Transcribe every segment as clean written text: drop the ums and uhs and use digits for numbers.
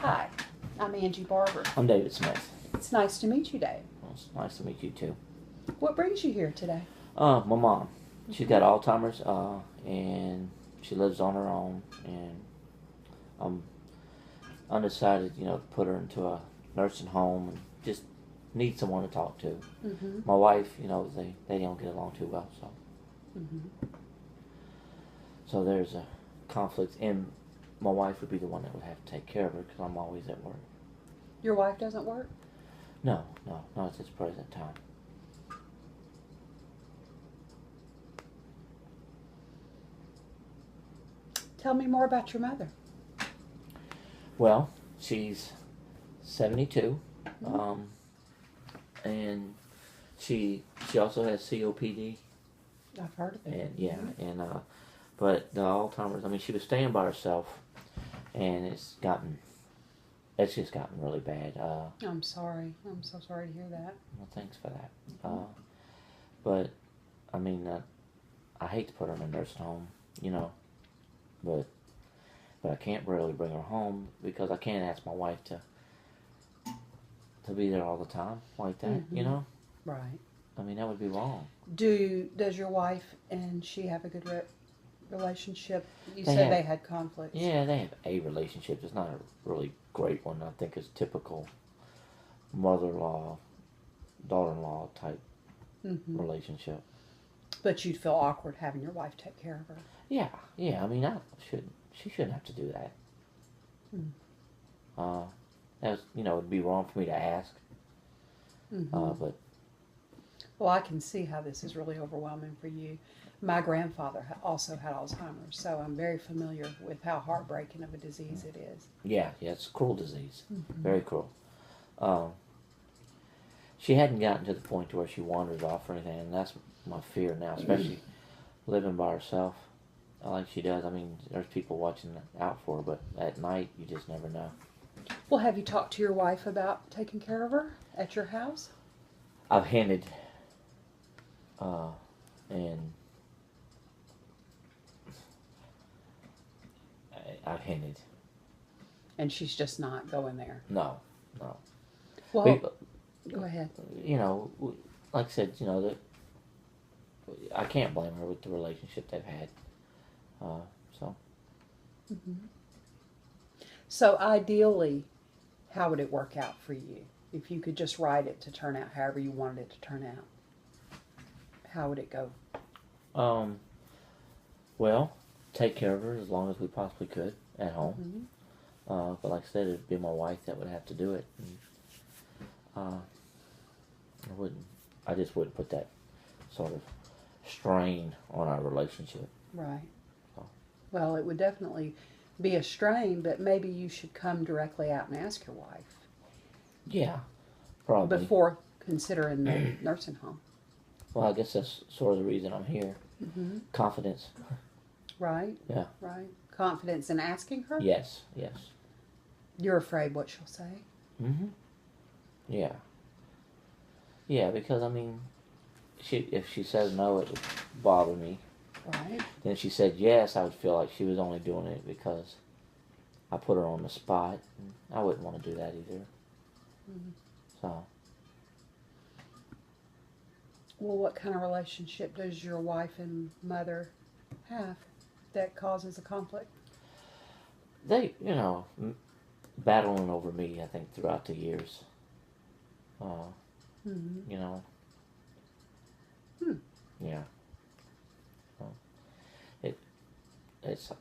Hi, I'm Angie Barber. I'm David Smith. It's nice to meet you, Dave. Well, it's nice to meet you too. What brings you here today? My mom. She's got Alzheimer's, and she lives on her own, and I'm undecided, to put her into a nursing home and just need someone to talk to. Mm-hmm. My wife, they don't get along too well, so. Mm-hmm. So there's a conflict, and my wife would be the one that would have to take care of her because I'm always at work. Your wife doesn't work? No, at this present time. Tell me more about your mother. Well, she's 72, Mm-hmm. and she also has COPD, I've heard of it. and but the Alzheimer's. I mean, she was staying by herself, and it's just gotten really bad. I'm sorry. I'm so sorry to hear that. Well, thanks for that. But I mean, I hate to put her in a nursing home, but I can't really bring her home because I can't ask my wife to be there all the time like that, Mm-hmm. Right. I mean, that would be wrong. Does your wife and she have a good relationship? You They said have- they had conflicts. Yeah, they have a relationship. It's not a really great one. I think it's typical mother-in-law, daughter-in-law type Mm-hmm. relationship. But you'd feel awkward having your wife take care of her. Yeah. I mean, she shouldn't have to do that. Mm. It'd be wrong for me to ask. Mm-hmm. But Well, I can see how this is really overwhelming for you. My grandfather also had Alzheimer's, so I'm very familiar with how heartbreaking of a disease it is. yeah, it's a cruel disease. Mm-hmm. Very cruel. She hadn't gotten to the point to where she wanders off or anything, and that's my fear now, especially living by herself like she does. I mean, there's people watching out for her, but at night, you just never know. Well, have you talked to your wife about taking care of her at your house? I've hinted, and I've hinted. And she's just not going there. No. Well, go ahead. Like I said, I can't blame her with the relationship they've had. So. Mm-hmm. So ideally, how would it work out for you? If you could just write it to turn out however you wanted it to turn out, how would it go? Well, take care of her as long as we possibly could at home. Mm-hmm. But like I said, it'd be my wife that would have to do it. And, I just wouldn't put that sort of strain on our relationship. Right. So. Well, it would definitely be a strain, but maybe you should come directly out and ask your wife Yeah, probably. before considering the nursing home. Well, I guess that's sort of the reason I'm here. Mm-hmm. Confidence. Right? Yeah. Right. Confidence in asking her? Yes. You're afraid what she'll say? Mm-hmm. Yeah. Yeah, because, I mean, if she says no, it would bother me. Right. Then if she said yes, I would feel like she was only doing it because I put her on the spot. And I wouldn't want to do that either. Mm-hmm. So. Well, what kind of relationship does your wife and mother have that causes a conflict? They, battling over me, I think, throughout the years. Mm-hmm. Yeah. It's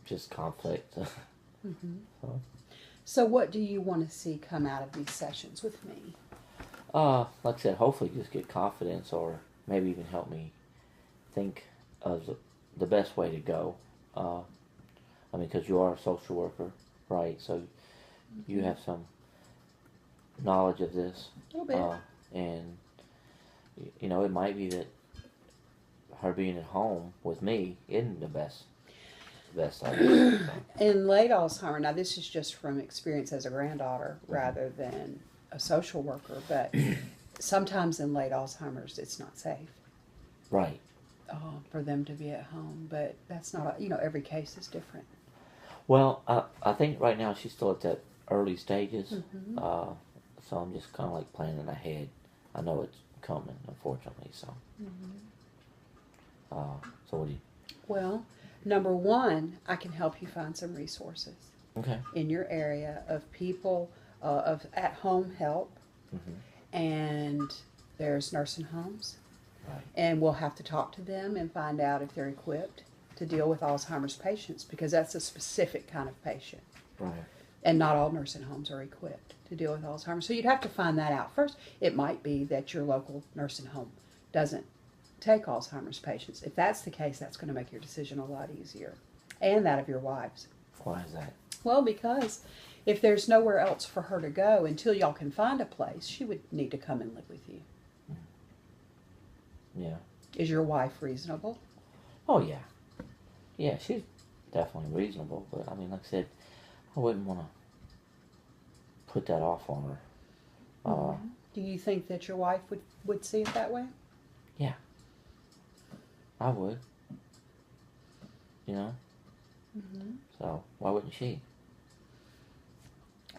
just conflict. Mm-hmm. So. So what do you want to see come out of these sessions with me? Like I said, hopefully just get confidence or maybe even help me think of the best way to go. I mean, because you are a social worker, right? So you have some knowledge of this. A little bit. And, it might be that her being at home with me isn't the best idea. So. In late Alzheimer's, now this is just from experience as a granddaughter rather than a social worker, but sometimes in late Alzheimer's it's not safe. Right. For them to be at home, but that's not, every case is different. Well, I think right now she's still at that early stages. Mm-hmm. So I'm just kind of like planning ahead. I know it's coming, unfortunately. So, so what do you? Well, number one, I can help you find some resources Okay. in your area of people of at-home help, Mm-hmm. and there's nursing homes, Right. and we'll have to talk to them and find out if they're equipped to deal with Alzheimer's patients, because that's a specific kind of patient, Right. and not all nursing homes are equipped to deal with Alzheimer's. So you'd have to find that out first. It might be that your local nursing home doesn't take Alzheimer's patients. If that's the case, that's going to make your decision a lot easier, and that of your wife's. Why is that? Well, because if there's nowhere else for her to go until y'all can find a place, she would need to come and live with you. Yeah. Is your wife reasonable? Oh yeah. Yeah, she's definitely reasonable, but I mean, like I said, I wouldn't want to put that off on her. Do you think that your wife would see it that way? Yeah. I would. You know? Mm-hmm. So, why wouldn't she?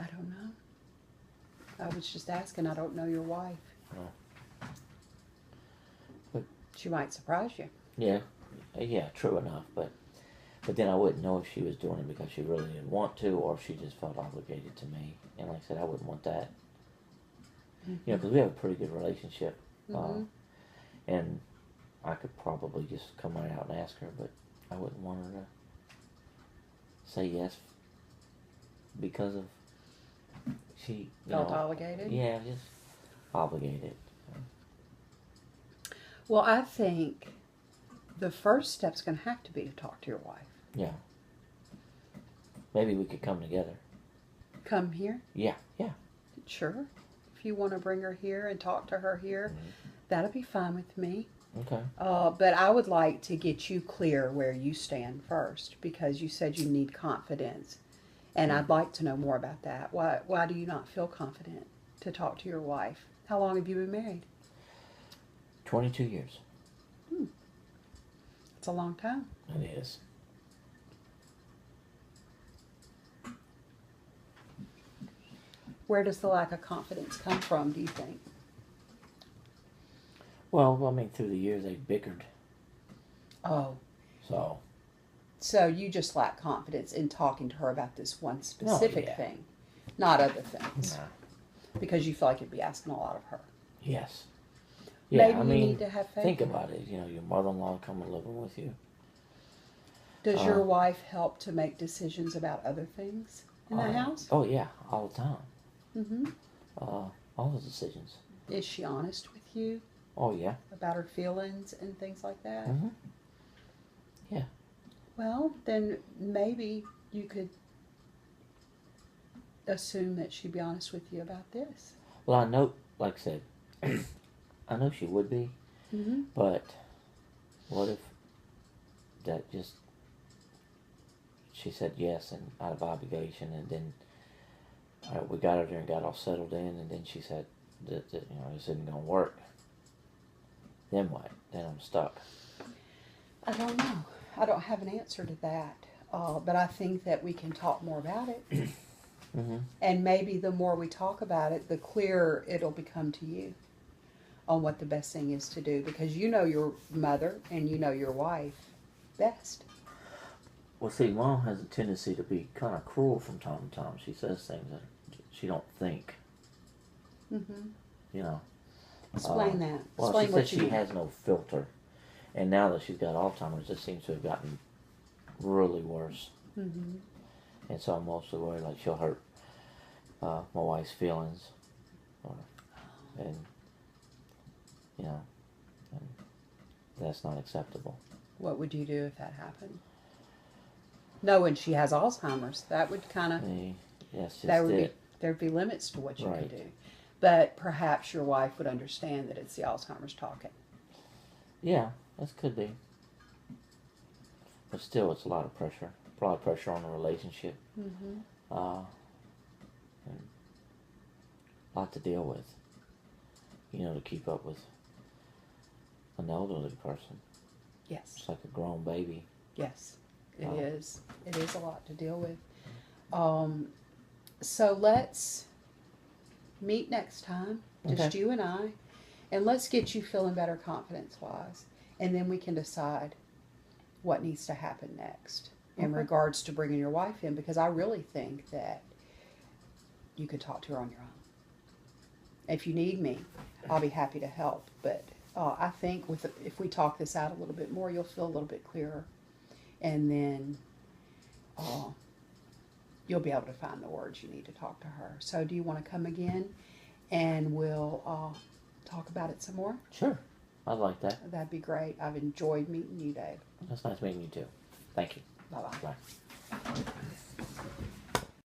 I don't know. I was just asking. I don't know your wife. No. But, She might surprise you. yeah. Yeah, true enough, but then I wouldn't know if she was doing it because she really didn't want to, or if she just felt obligated to me. And like I said, I wouldn't want that. Mm-hmm. You know, because we have a pretty good relationship. Mm-hmm. And I could probably just come right out and ask her, but I wouldn't want her to say yes because of she Felt obligated? Yeah, just obligated. Well, I think the first step's going to have to be to talk to your wife. Yeah. Maybe we could come together. Come here? Yeah, yeah. Sure. If you want to bring her here and talk to her here, that'll be fine with me. Okay. But I would like to get you clear where you stand first, because you said you need confidence. And I'd like to know more about that. Why do you not feel confident to talk to your wife? How long have you been married? 22 years. It's a long time. It is. Where does the lack of confidence come from, do you think? Well, I mean, through the years they bickered. Oh. So, you just lack confidence in talking to her about this one specific yeah. thing, not other things. nah. Because you feel like you'd be asking a lot of her. Yes. Yeah, Maybe I you mean, need to have faith. think about it. You know, your mother-in-law coming living with you. Does your wife help to make decisions about other things in the house? Oh, yeah, all the time. Mm-hmm. All the decisions. Is she honest with you Oh, yeah. about her feelings and things like that? Mm-hmm. Yeah. Well, then maybe you could assume that she'd be honest with you about this. Well, I know, like I said, I know she would be, Mm-hmm. but what if that just, she said yes and out of obligation, and then we got her there and got all settled in, and then she said that you know, this isn't going to work. Then what? Then I'm stuck. I don't know. I don't have an answer to that. But I think that we can talk more about it. Mm-hmm. And maybe the more we talk about it, the clearer it'll become to you on what the best thing is to do. Because you know your mother and you know your wife best. Well, see, Mom has a tendency to be kind of cruel from time to time. She says things that she don't think. Mm-hmm. You know. Explain that. Well, Explain she what said you she mean. has no filter. And now that she's got Alzheimer's, it seems to have gotten really worse. Mm-hmm. And so I'm mostly worried like she'll hurt my wife's feelings. And, you know, and that's not acceptable. What would you do if that happened? Knowing she has Alzheimer's, that would kind of, That's just that would it. there'd be limits to what you Right. could do. But perhaps your wife would understand that it's the Alzheimer's talking. Yeah, that could be. But still, it's a lot of pressure. A lot of pressure on the relationship. Mm-hmm. And a lot to deal with. You know, to keep up with an elderly person. Yes. It's like a grown baby. Yes, it Oh. is. It is a lot to deal with. So let's meet next time, just Okay. you and let's get you feeling better confidence wise. And then we can decide what needs to happen next in Okay. regards to bringing your wife in, because I really think that you could talk to her on your own. If you need me, I'll be happy to help. But I think if we talk this out a little bit more, you'll feel a little bit clearer. And then uh, you'll be able to find the words you need to talk to her. So do you want to come again and we'll talk about it some more? Sure. I'd like that. That'd be great. I've enjoyed meeting you, Dave. That's nice meeting you too. Thank you. Bye-bye. Bye.